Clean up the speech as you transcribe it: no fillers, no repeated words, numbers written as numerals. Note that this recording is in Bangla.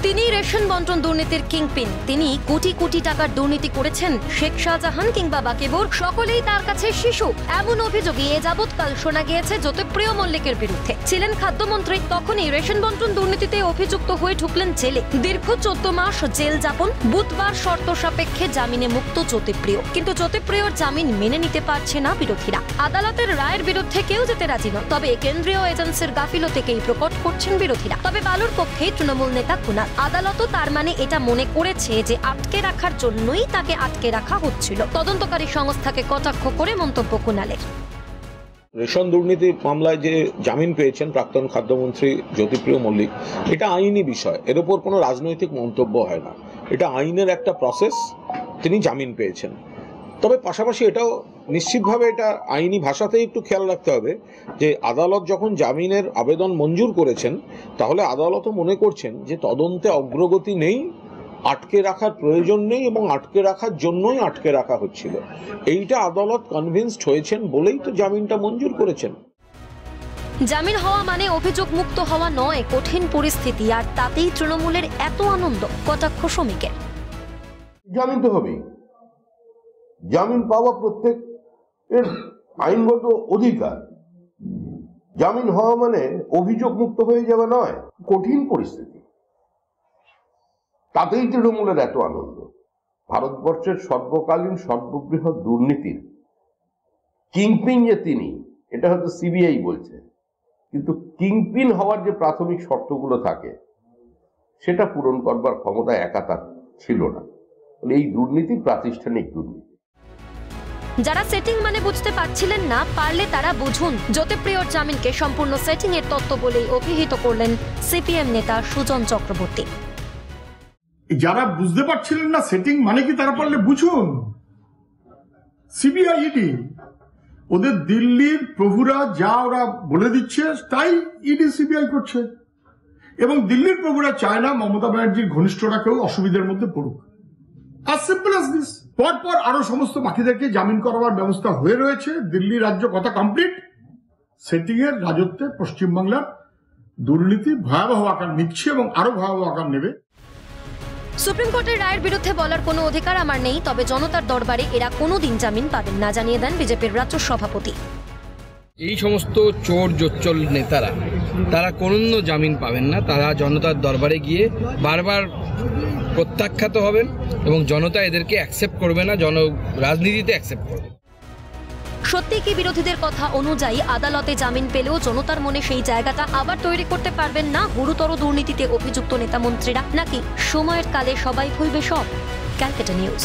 তিনি রেশন বন্টন দুর্নীতির কিংপিন। তিনি কোটি কোটি টাকার দুর্নীতি করেছেন। শেখ শাহজাহান কিংবা বাকিবুর সকলেই তার কাছে শিশু, এমন অভিযোগে এ যাবৎকাল শোনা গিয়েছে জ্যোতিপ্রিয় মল্লিকের বিরুদ্ধে। ছিলেন খাদ্যমন্ত্রী, তখনই রেশন বন্টন দুর্নীতিতে অভিযুক্ত হয়ে ঢুকলেন জেলে। দীর্ঘ 14 মাস জেল যাপন, বুধবার শর্ত সাপেক্ষে জামিনে মুক্ত জ্যোতিপ্রিয়। কিন্তু জ্যোতিপ্রিয়র জামিন মেনে নিতে পারছে না বিরোধীরা। আদালতের রায়ের বিরুদ্ধে কেউ যেতে রাজি নয়, তবে কেন্দ্রীয় এজেন্সির গাফিলতিকেই প্রকট করছেন বিরোধীরা। তবে বালুর পক্ষে তৃণমূল নেতা কুণাল। আদালতও তার মানে এটা মনে করেছে যে আটকে রাখার জন্যই তাকে আটকে রাখা হচ্ছিল। তদন্তকারী সংস্থাকে কটাক্ষ করে মন্তব্য কুণালের। রেশন দুর্নীতি মামলায় যে জামিন পেয়েছেন প্রাক্তন খাদ্যমন্ত্রী জ্যোতিপ্রিয় মল্লিক, এটা আইনি বিষয়, এর উপর কোনো রাজনৈতিক মন্তব্য হয় না। এটা আইনের একটা প্রসেস, তিনি জামিন পেয়েছেন। তবে পাশাপাশি এটাও নিশ্চিতভাবে এটা আইনি ভাষাতেই একটু খেয়াল রাখতে হবে যে আদালত যখন জামিনের আবেদন মঞ্জুর করেছেন, তাহলে আদালতও মনে করছেন যে তদন্তে অগ্রগতি নেই, আটকে রাখার প্রয়োজন নেই এবং আটকে রাখার জন্যই আটকে রাখা হচ্ছিল। এইটা আদালত কনভিন্সড হয়েছেন বলেই তো জামিনটা মঞ্জুর করেছেন। জামিন হওয়া মানে অভিযোগ মুক্ত হওয়া নয়, কঠিন পরিস্থিতি, আর তাতেই তৃণমূলের এত আনন্দ, কটাক্ষ শ্রমিকের। জামিন তো হবেই, জামিন পাওয়া প্রত্যেকের আইনগত অধিকার। জামিন হওয়া মানে অভিযোগ মুক্ত হয়ে যাওয়া নয়, কঠিন পরিস্থিতি, তাতেই তৃণমূলের এত আনন্দ। ভারতবর্ষের সর্বকালীন সর্ববৃহৎ দুর্নীতির কিংপিন যে তিনি, এটা হয়তো সিবিআই বলছে, কিন্তু কিংপিন হওয়ার যে প্রাথমিক শর্তগুলো থাকে সেটা পূরণ করবার ক্ষমতা একা তার ছিল না। এই দুর্নীতি প্রাতিষ্ঠানিক দুর্নীতি। যারা সেটিং মানে বুঝতে পারছিলেন না, পারলে তারা বুঝুন। জ্যোতিপ্রিয়র জামিনকে সম্পূর্ণ সেটিং এর তত্ত্ব বলেই অভিহিত করলেন সিপিএম নেতা সুজন চক্রবর্তী। যারা বুঝতে পারছিলেন না সেটিং মানে কি, তারা পারলে বুঝুন। সিবিআই, ইডি, ওদের দিল্লির প্রভুরা যা ওরা বলে দিচ্ছে তাই ইডি সিবিআই করছে, এবং দিল্লির প্রভুরা চায় না মমতা ব্যানার্জির ঘনিষ্ঠরা কেউ অসুবিধার মধ্যে পড়ুক। as simple as this। পরপর আরো সমস্ত বাকিদেরকে জামিন করাবার ব্যবস্থা হয়ে রয়েছে। দিল্লি রাজ্য কথা কমপ্লিট। সেটিং এর রাজত্বে পশ্চিমবাংলার দুর্নীতি ভয়াবহ আকার নিচ্ছে এবং আরো ভয়াবহ আকার নেবে। সুপ্রিম কোর্টের রায়ের বিরুদ্ধে বলার কোনো অধিকার আমার নেই, তবে জনতার দরবারে এরা কোনোদিন জামিন পাবেন না, জানিয়ে দেন বিজেপির রাজ্য সভাপতি। এই সমস্ত চোর জোচ্চল নেতারা, তারা কোনো জামিন পাবেন না। তারা জনতার দরবারে গিয়ে বারবার প্রত্যাখ্যাত হবেন এবং জনতা এদেরকে অ্যাকসেপ্ট করবে না, রাজনীতিতে অ্যাকসেপ্ট করবে। সত্যি কি বিরোধীদের কথা অনুযায়ী আদালতে জামিন পেলেও জনতার মনে সেই জায়গাটা আবার তৈরি করতে পারবেন না গুরুতর দুর্নীতিতে অভিযুক্ত নেতা মন্ত্রীরা? নাকি সময়ের কালে সবাই ভুলবে সব? ক্যালকাটা নিউজ।